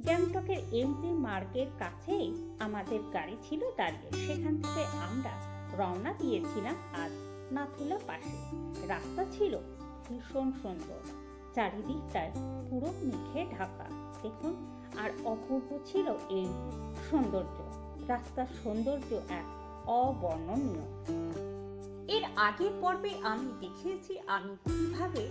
গ্যাংটকের এমজি মার্গের কাছেই আমাদের গাড়ি ছিল দাঁড়িয়ে। সেখান থেকে আমরা রওনা দিয়েছিলাম আজ নাথুলা পাশে। রাস্তা ছিল ভীষণ সুন্দর, চারিদিকটায় পুরো মেঘে ঢাকা। দেখুন, আর অপূর্ব ছিল এই সৌন্দর্য। রাস্তার সৌন্দর্য এক অবর্ণনীয়। এর আগের পর্বে আমি দেখিয়েছি আমি কিভাবে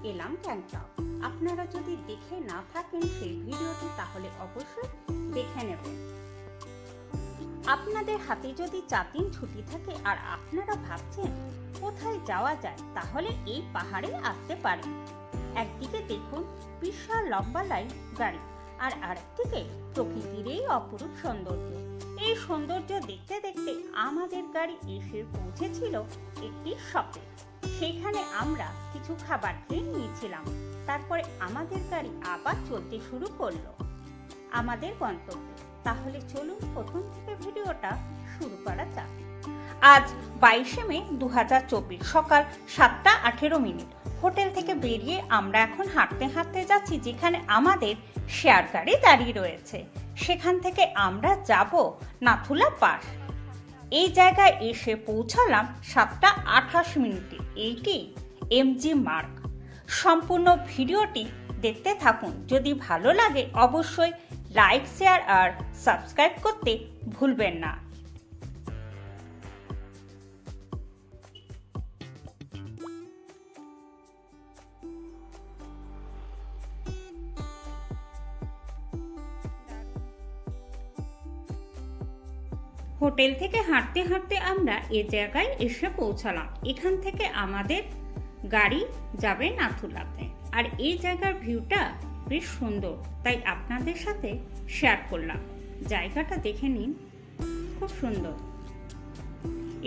এলাম গ্যাংটক। আপনারা যদি দেখে না থাকেন সেই ভিডিওটি, তাহলে অবশ্যই দেখে নেবেন। আপনাদের হাতে যদি 4 দিন ছুটি থাকে আর আপনারা ভাবছেন কোথায় যাওয়া যায়, তাহলে এই পাহাড়ে আসতে পারেন। একদিকে দেখুন বিশাল লম্বা লাইন গাড়ি, আর আরেকদিকে প্রকৃতির এই অপরূপ সৌন্দর্য। এই সৌন্দর্য দেখতে দেখতে আমাদের গাড়ি এসে পৌঁছেছিল একটি শপে। সেখানে আমরা কিছু খাবার খেয়ে নিয়েছিলাম। তারপরে আমাদের গাড়ি আবার চলতে শুরু করলো আমাদের গন্তব্যে। তাহলে চলুন প্রথম থেকে ভিডিওটা শুরু করা যাক। আজ 22শে মে 2024 সকাল 7:18। হোটেল থেকে বেরিয়ে আমরা এখন হাঁটতে হাঁটতে যাচ্ছি যেখানে আমাদের শেয়ার গাড়ি দাঁড়িয়ে রয়েছে। সেখান থেকে আমরা যাব নাথুলা পাস। এই জায়গায় এসে পৌঁছালাম 7:28। এইটি এমজি মার্গ। সম্পূর্ণ ভিডিওটি দেখতে থাকুন। যদি ভালো লাগে অবশ্যই লাইক, শেয়ার আর সাবস্ক্রাইব করতে ভুলবেন না। হোটেল থেকে হাঁটতে হাঁটতে আমরা এ জায়গায় এসে পৌঁছালাম। এখান থেকে আমাদের গাড়ি যাবে নাথুলাতে। আর এই জায়গার ভিউটা বেশ সুন্দর, তাই আপনাদের সাথে শেয়ার করলাম। জায়গাটা দেখে নিন, খুব সুন্দর।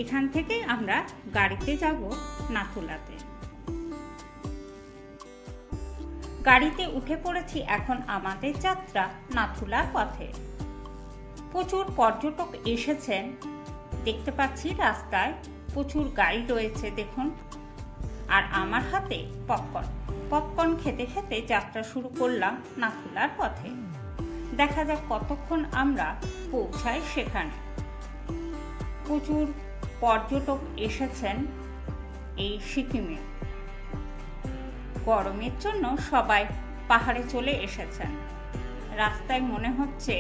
এখান থেকে আমরা গাড়িতে যাব নাথুলাতে। গাড়িতে উঠে পড়েছি। এখন আমাদের যাত্রা নাথুলার পথে। প্রচুর পর্যটক এসেছেন, দেখতে পাচ্ছি রাস্তায় প্রচুর গাড়ি রয়েছে দেখুন। আর আমার হাতে পপকর্ন খেতে খেতে যাত্রা শুরু করলাম নাথুলার পথে। দেখা যাক কতক্ষণ আমরা পৌঁছাই সেখানে। প্রচুর পর্যটক এসেছেন এই সিকিমে। গরমের জন্য সবাই পাহাড়ে চলে এসেছেন। রাস্তায় মনে হচ্ছে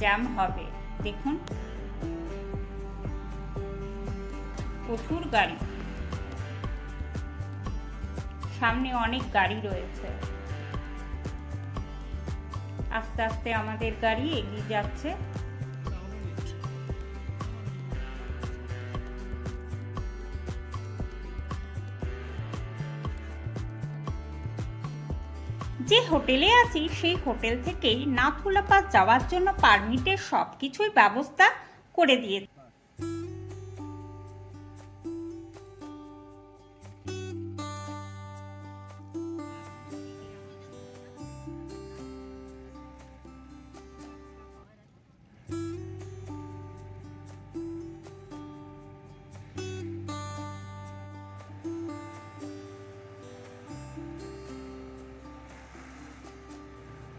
জ্যাম হবে। দেখুন প্রচুর গাড়ি, সামনে অনেক গাড়ি রয়েছে। আস্তে আস্তে আমাদের গাড়ি এগিয়ে যাচ্ছে। যে হোটেলে আছি সেই হোটেল থেকেই নাথুলা পাস যাওয়ার জন্য পারমিটের সবকিছুই ব্যবস্থা করে দিয়েছে।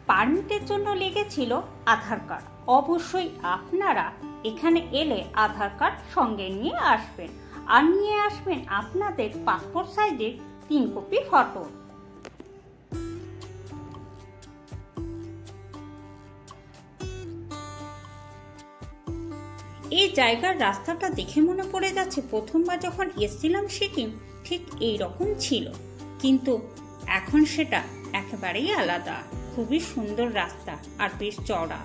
পারমিটের জন্য লেগেছিল আধার কার্ড। অবশ্যই আপনারা এখানে এলে আধার কার্ড সঙ্গে নিয়ে আসবেন, আর নিয়ে আসবেন আপনাদের পাসপোর্ট সাইজের 3 কপি ফটো। এই জায়গার রাস্তাটা দেখে মনে পড়ে যাচ্ছে প্রথমবার যখন এসেছিলাম সিকিম ঠিক এই রকম ছিল, কিন্তু এখন সেটা একেবারেই আলাদা। খুবই সুন্দর রাস্তা আর বেশ চওড়া।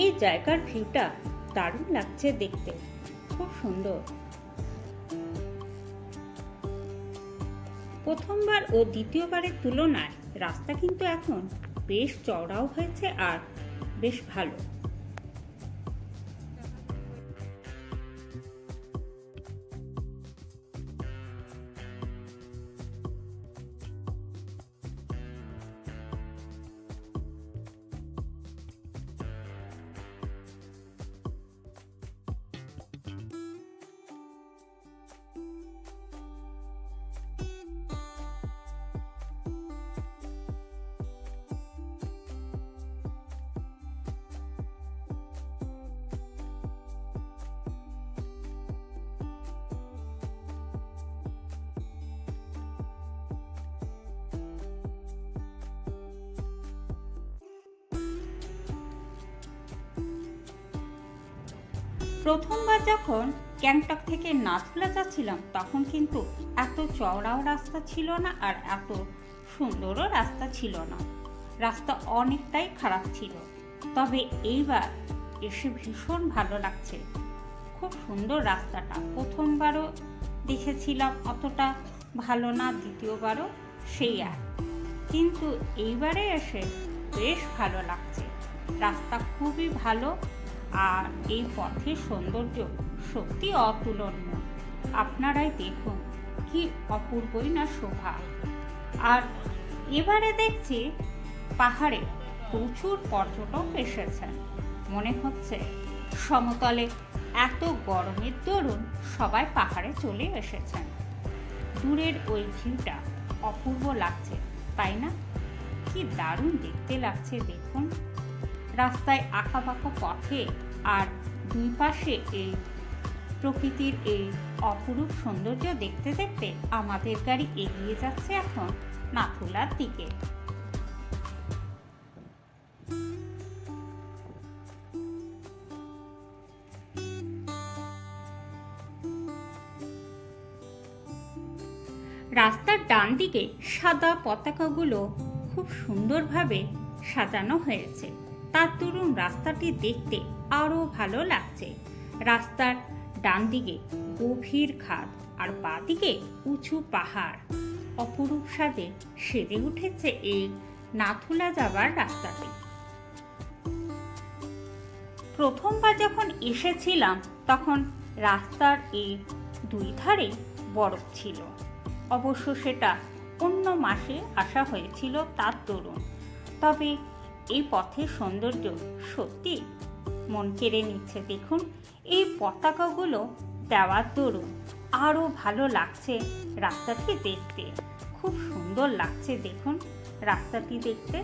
এই জায়গার ভিউটা দারুণ লাগছে দেখতে, খুব সুন্দর। প্রথমবার ও দ্বিতীয়বারের তুলনায় রাস্তা কিন্তু এখন বেশ চওড়াও হয়েছে আর বেশ ভালো। প্রথমবার যখন গ্যাংটক থেকে নাথুলা যাচ্ছিলাম তখন কিন্তু এত চওড়াও রাস্তা ছিল না আর এত সুন্দরও রাস্তা ছিল না, রাস্তা অনেকটাই খারাপ ছিল। তবে এইবার এসে ভীষণ ভালো লাগছে, খুব সুন্দর রাস্তাটা। প্রথমবারও দেখেছিলাম অতটা ভালো না, দ্বিতীয়বারও সেই এক, কিন্তু এইবারে এসে বেশ ভালো লাগছে। রাস্তা খুবই ভালো আর এই পথের সৌন্দর্য সত্যি অতুলনীয়। আপনারাই দেখুন কি অপূর্বই না শোভা। আর এবারে দেখছি পাহাড়ে প্রচুর পর্যটক এসেছেন। মনে হচ্ছে সমতলে এত গরমের দরুন সবাই পাহাড়ে চলে এসেছেন। দূরের ওই ভিউটা অপূর্ব লাগছে, তাই না? কি দারুণ দেখতে লাগছে দেখুন। রাস্তায় আঁকাবাঁকা পথে আর দুই পাশে এই প্রকৃতির এই অপরূপ সৌন্দর্য দেখতে দেখতে আমাদের গাড়ি এগিয়ে যাচ্ছে এখন নাথুলার দিকে। রাস্তার ডান দিকে সাদা পতাকাগুলো খুব সুন্দরভাবে সাজানো হয়েছে, তার দরুন রাস্তাটি দেখতে আরো ভালো লাগছে। রাস্তার ডান দিকে গভীর খাদ আর বাঁ দিকে উঁচু পাহাড়, অপরূপ সাজে সেজে উঠেছে এই নাথুলা যাবার রাস্তাটি। প্রথমবার যখন এসেছিলাম তখন রাস্তার এই দুই ধারে বরফ ছিল, অবশ্য সেটা অন্য মাসে আসা হয়েছিল তার দরুন। তবে এই পথের সৌন্দর্য সত্যি মন কেড়ে নিচ্ছে। দেখুন এই পতাকাগুলো দেওয়ার দরুন আরো ভালো লাগছে রাস্তাটি দেখতে, খুব সুন্দর লাগছে দেখুন রাস্তাটি দেখতে।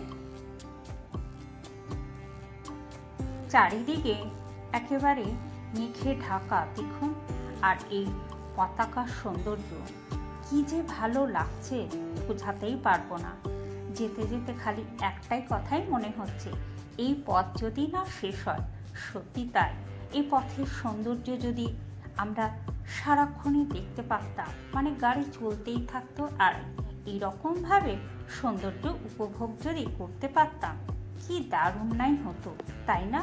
চারিদিকে একেবারে মেঘে ঢাকা দেখুন, আর এই পতাকার সৌন্দর্য কি যে ভালো লাগছে বোঝাতেই পারবো না। যেতে যেতে খালি একটাই কথাই মনে হচ্ছে, এই পথ যদি না শেষ হয়। সত্যি তাই, এই পথের সৌন্দর্য যদি আমরা সারাক্ষণই দেখতে পারতাম, মানে গাড়ি চলতেই থাকতো আর এইরকমভাবে সৌন্দর্য উপভোগ যদি করতে পারতাম, কি দারুণ নাই হতো, তাই না?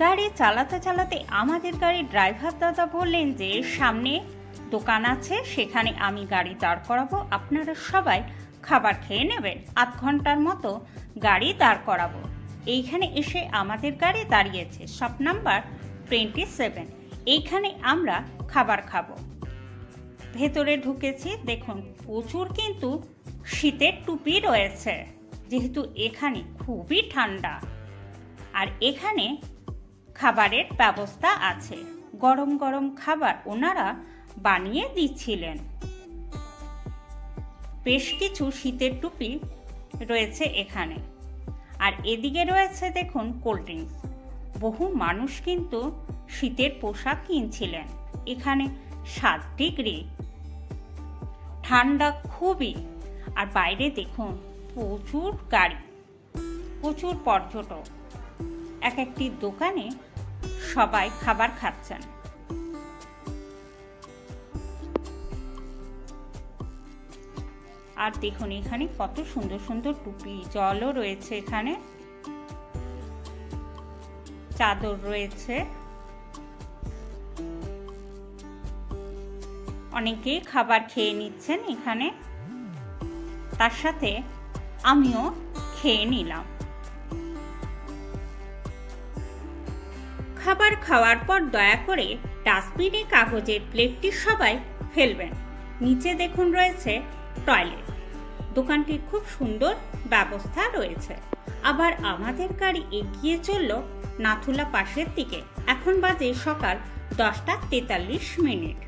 গাড়ি চালাতে চালাতে আমাদের গাড়ির ড্রাইভার দাদা বললেন যে সামনে দোকান আছে, সেখানে আমি গাড়ি দাঁড় করাবো, আপনারা সবাই খাবার খেয়ে নেবেন, আধ ঘন্টার মতো গাড়ি দাঁড় করাবো। এইখানে এসে আমাদের গাড়ি দাঁড়িয়েছে, শপ নাম্বার 27। এইখানে আমরা খাবার খাবো। ভেতরে ঢুকেছি, দেখুন প্রচুর কিন্তু শীতের টুপি রয়েছে, যেহেতু এখানে খুবই ঠান্ডা। আর এখানে খাবারের ব্যবস্থা আছে, গরম গরম খাবার ওনারা বানিয়ে দিচ্ছিলেন। বেশ কিছু শীতের টুপি রয়েছে এখানে। আর এদিকে রয়েছে দেখুন কোল্ড ড্রিঙ্কস। বহু মানুষ কিন্তু শীতের পোশাক কিনছিলেন। এখানে 7 ডিগ্রি ঠান্ডা খুবই। আর বাইরে দেখুন প্রচুর গাড়ি, প্রচুর পর্যটক। এক একটি দোকানে সবাই খাবার খাচ্ছেন। আর দেখুন এখানে কত সুন্দর সুন্দর টুপি, জলও রয়েছে, এখানে চাদর রয়েছে। অনেকেই খাবার খেয়ে নিচ্ছেন এখানে, তার সাথে আমিও খেয়ে নিলাম। খাবার খাওয়ার পর দয়া করে ডাস্টবিনে কাগজের প্লেটটি সবাই ফেলবেন। নিচে দেখুন রয়েছে টয়লেট। দোকানটির খুব সুন্দর ব্যবস্থা রয়েছে। আবার আমাদের গাড়ি এগিয়ে চলল নাথুলা পাশের দিকে। এখন বাজে সকাল 10:43।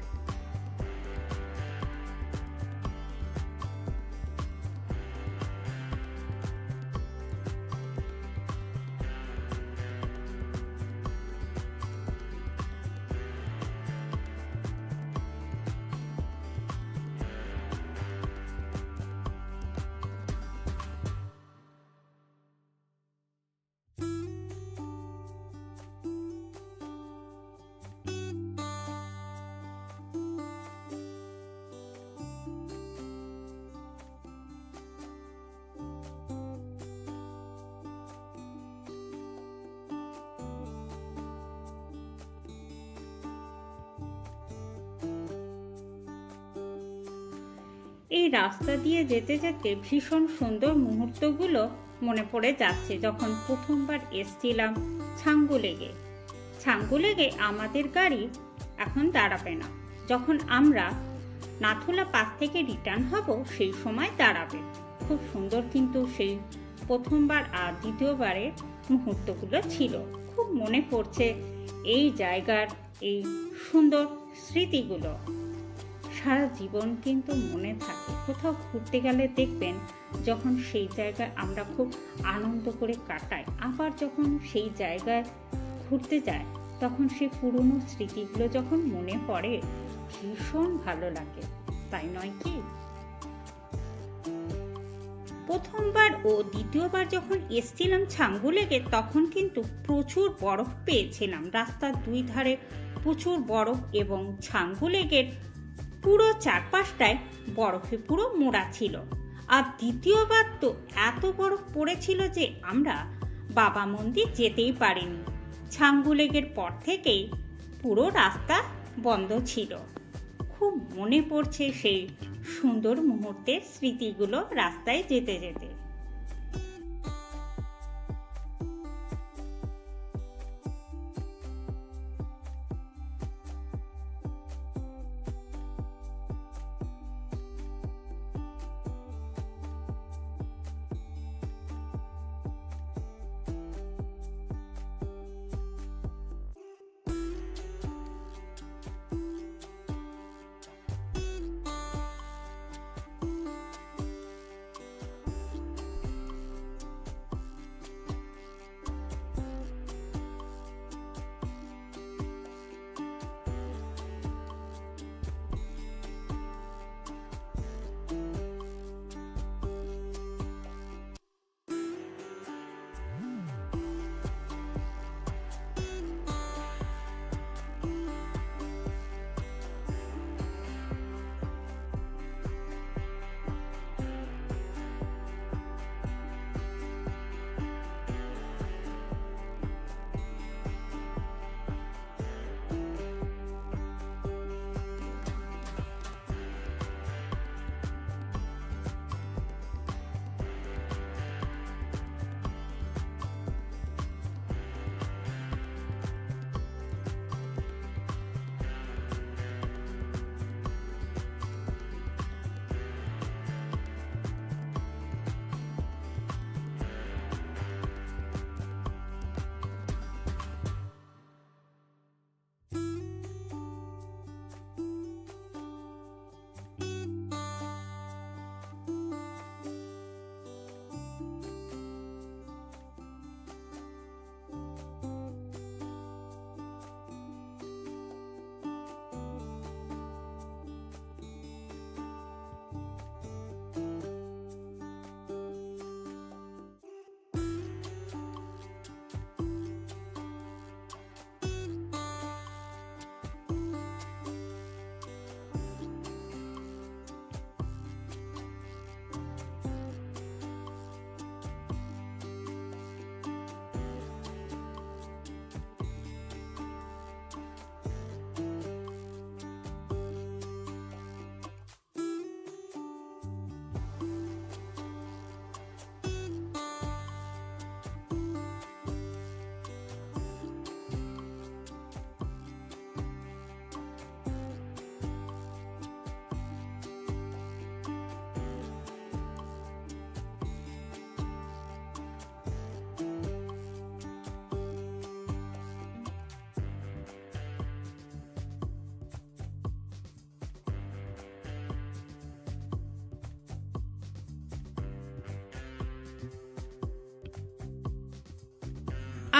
এই রাস্তা দিয়ে যেতে যেতে ভীষণ সুন্দর মুহূর্তগুলো মনে পড়ে যাচ্ছে। যখন প্রথমবার এসছিলাম ছাঙ্গুলেগে। ছাঙ্গুলেগে আমাদের গাড়ি এখন দাঁড়াবে না, যখন আমরা নাথুলা পাস থেকে রিটার্ন হব সেই সময় দাঁড়াবে। খুব সুন্দর কিন্তু সেই প্রথমবার আর দ্বিতীয়বারের মুহূর্তগুলো ছিল। খুব মনে পড়ছে এই জায়গার এই সুন্দর স্মৃতিগুলো। সারা জীবন কিন্তু মনে থাকে। কোথাও ঘুরতে গেলে দেখবেন যখন সেই জায়গায় আমরা খুব আনন্দ করে কাটাই, আবার যখন সেই জায়গায় ঘুরতে যাই তখন সেই পুরনো স্মৃতিগুলো যখন মনে পড়ে ভীষণ ভালো লাগে, তাই নয় কি? প্রথমবার ও দ্বিতীয়বার যখন এসছিলাম ছাঙ্গুলেগে তখন কিন্তু প্রচুর বরফ পেয়েছিলাম। রাস্তার দুই ধারে প্রচুর বরফ এবং ছাঙ্গুলেগের পুরো চারপাশটায় বরফে পুরো মোড়া ছিল। আর দ্বিতীয়বার তো এত বরফ পড়েছিল যে আমরা বাবা মন্দির যেতেই পারিনি। ছাঙ্গুলেগের পর থেকেই পুরো রাস্তা বন্ধ ছিল। খুব মনে পড়ছে সেই সুন্দর মুহূর্তের স্মৃতিগুলো রাস্তায় যেতে যেতে।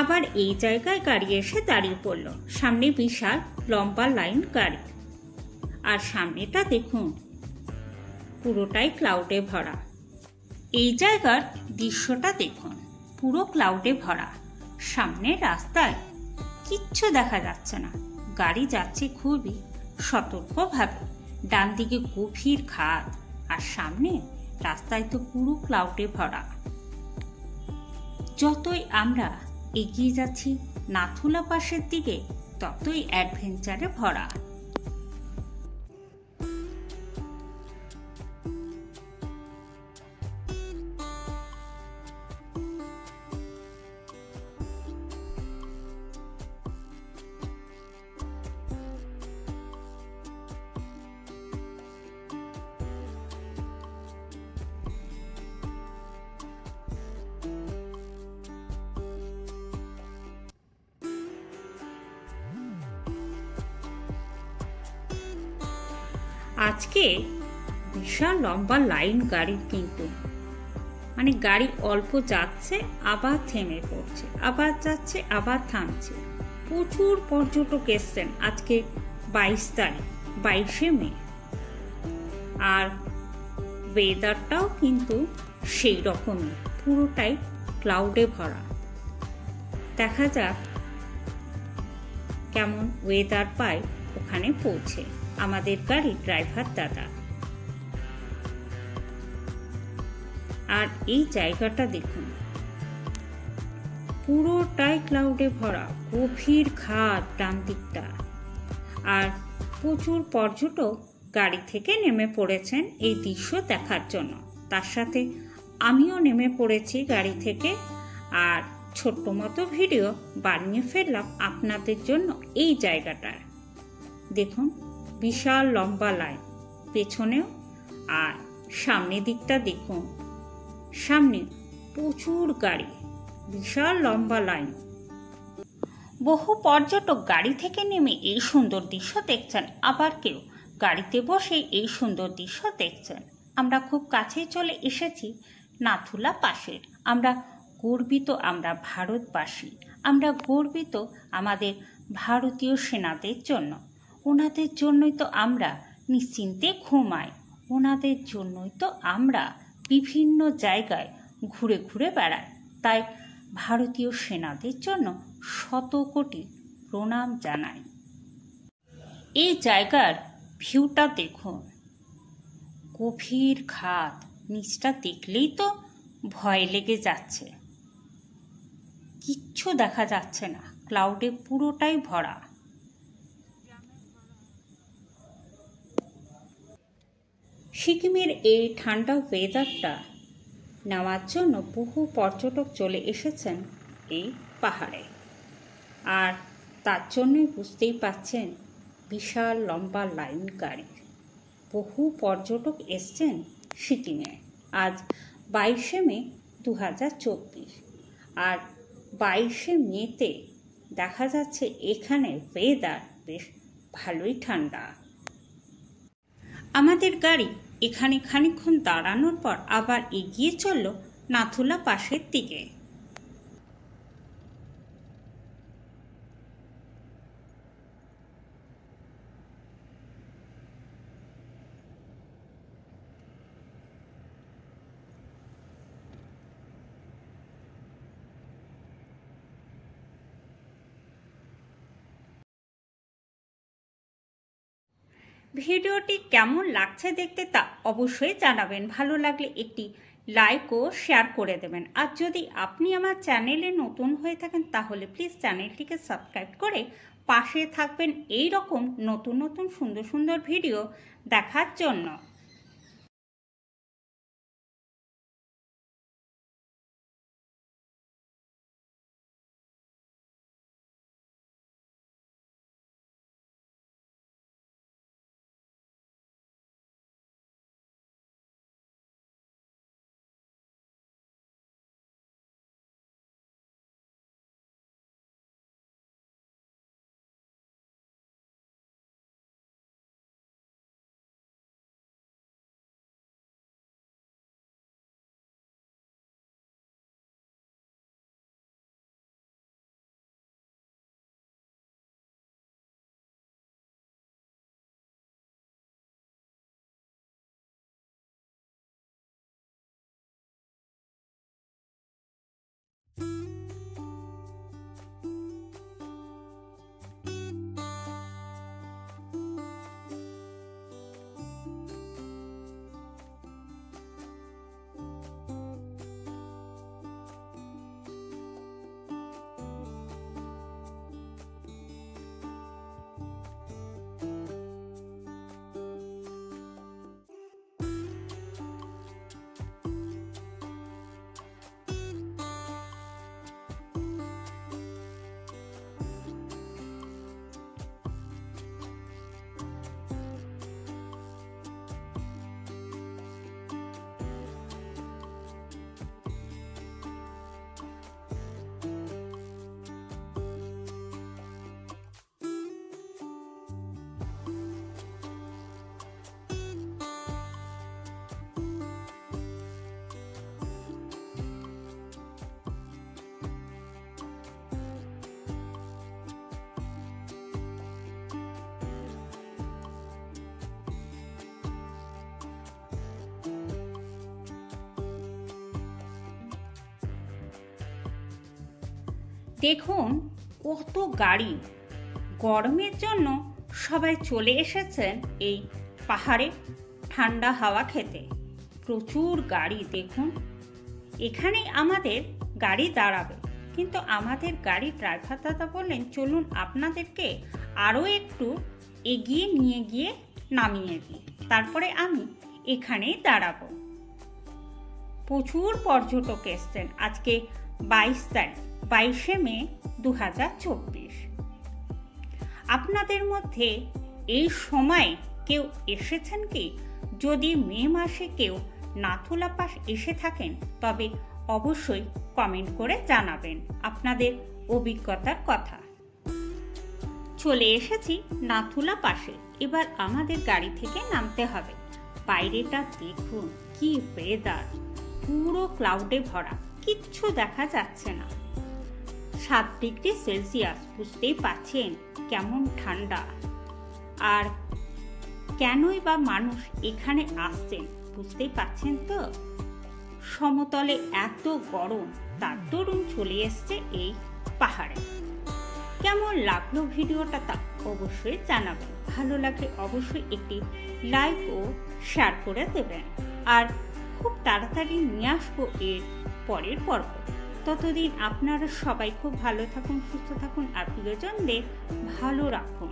আবার এই জায়গায় গাড়ি এসে দাঁড়িয়ে পড়ল। সামনে বিশাল লম্বা লাইন গাড়ি, আর সামনেটা দেখুন পুরোটাই ক্লাউডে ভরা। এই জায়গার দৃশ্যটা দেখুন, পুরো ক্লাউডে ভরা। সামনের রাস্তায় কিচ্ছু দেখা যাচ্ছে না, গাড়ি যাচ্ছে খুবই সতর্কভাবে। ডান দিকে গভীর খাদ, আর সামনে রাস্তায় তো পুরো ক্লাউডে ভরা। যতই আমরা এগিয়ে যাচ্ছি নাথুলা পাসের দিকে, ততই অ্যাডভেঞ্চারে ভরা। আজকে বিশাল লম্বা লাইন গাড়ির, কিন্তু মানে গাড়ি অল্প যাচ্ছে আবার থেমে পড়ছে, আবার যাচ্ছে আবার থামছে। প্রচুর পর্যটক এসছেন আজকে 22 তারিখ, 22শে মে। আর ওয়েদারটাও কিন্তু সেই রকমই, পুরোটাই ক্লাউডে ভরা। দেখা যাক কেমন ওয়েদার পায় ওখানে পৌঁছে আমাদের গাড়ির ড্রাইভার দাদা। আর এই জায়গাটা দেখুন, পুরোটাই ক্লাউডে ভরা, গভীর খাদ ডান দিকটা। আর প্রচুর পর্যটক গাড়ি থেকে নেমে পড়েছেন এই দৃশ্য দেখার জন্য। তার সাথে আমিও নেমে পড়েছি গাড়ি থেকে, আর ছোট্ট মতো ভিডিও বানিয়ে ফেললাম আপনাদের জন্য এই জায়গাটার। দেখুন বিশাল লম্বা লাইন, পেছনেও আর সামনের দিকটা দেখুন, সামনে প্রচুর গাড়ি, বিশাল লম্বা লাইন। বহু পর্যটক গাড়ি থেকে নেমে এই সুন্দর দৃশ্য দেখছেন, আবার কেউ গাড়িতে বসে এই সুন্দর দৃশ্য দেখছেন। আমরা খুব কাছেই চলে এসেছি নাথুলা পাসের। আমরা গর্বিত, আমরা ভারতবাসী, আমরা গর্বিত আমাদের ভারতীয় সেনাদের জন্য। ওনাদের জন্যই তো আমরা নিশ্চিন্তে ঘুমাই, ওনাদের জন্যই তো আমরা বিভিন্ন জায়গায় ঘুরে ঘুরে বেড়াই। তাই ভারতীয় সেনাদের জন্য শত কোটি প্রণাম জানাই। এই জায়গার ভিউটা দেখুন, গভীর খাদ, নিচটা দেখলেই তো ভয় লেগে যাচ্ছে, কিচ্ছু দেখা যাচ্ছে না, ক্লাউডে পুরোটাই ভরা। সিকিমের এই ঠান্ডা ওয়েদারটা নেওয়ার জন্য বহু পর্যটক চলে এসেছেন এই পাহাড়ে। আর তার জন্যই বুঝতেই পাচ্ছেন বিশাল লম্বা লাইন গাড়ি, বহু পর্যটক এসছেন সিকিমে। আজ 22শে মে 2024, আর 22শে মেতে দেখা যাচ্ছে এখানে ওয়েদার বেশ ভালোই ঠান্ডা। আমাদের গাড়ি এখানে খানিকক্ষণ দাঁড়ানোর পর আবার এগিয়ে চলল নাথুলা পাসের দিকে। ভিডিওটি কেমন লাগছে দেখতে তা অবশ্যই জানাবেন। ভালো লাগলে একটি লাইক ও শেয়ার করে দেবেন। আর যদি আপনি আমার চ্যানেলে নতুন হয়ে থাকেন তাহলে প্লিজ চ্যানেলটিকে সাবস্ক্রাইব করে পাশে থাকবেন এই রকম নতুন নতুন সুন্দর সুন্দর ভিডিও দেখার জন্য। দেখুন কত গাড়ি, গরমের জন্য সবাই চলে এসেছেন এই পাহাড়ে ঠান্ডা হাওয়া খেতে। প্রচুর গাড়ি দেখুন, এখানেই আমাদের গাড়ি দাঁড়াবে, কিন্তু আমাদের গাড়ি ড্রাইভার দাদা বললেন চলুন আপনাদেরকে আরও একটু এগিয়ে নিয়ে গিয়ে নামিয়ে দিই, তারপরে আমি এখানেই দাঁড়াবো। প্রচুর পর্যটক এসছেন। আজকে 22 তারিখ, 22শে মে 2024। আপনাদের মধ্যে এই সময় কেউ এসেছেন কি? যদি মে মাসে কেউ নাথুলা পাস এসে থাকেন তবে অবশ্যই কমেন্ট করে জানাবেন আপনাদের অভিজ্ঞতার কথা। চলে এসেছি নাথুলা পাসে, এবার আমাদের গাড়ি থেকে নামতে হবে। বাইরেটা দেখুন কি ওয়েদার, পুরো ক্লাউডে ভরা, কিচ্ছু দেখা যাচ্ছে না। 7 ডিগ্রি সেলসিয়াস, বুঝতেই পাচ্ছেন কেমন ঠান্ডা। আর কেনই বা মানুষ এখানে আসছেন বুঝতেই পাচ্ছেন তো। সমতলে এত গরম, তার দরুন চলে এসছে এই পাহাড়ে। কেমন লাগলো ভিডিওটা তা অবশ্যই জানাবেন। ভালো লাগলে অবশ্যই একটি লাইক ও শেয়ার করে দেবেন। আর খুব তাড়াতাড়ি নিয়ে আসবো এর পরের পর্ব। ততদিন আপনারা সবাই খুব ভালো থাকুন, সুস্থ থাকুন আর প্রিয়জনদের ভালো রাখুন।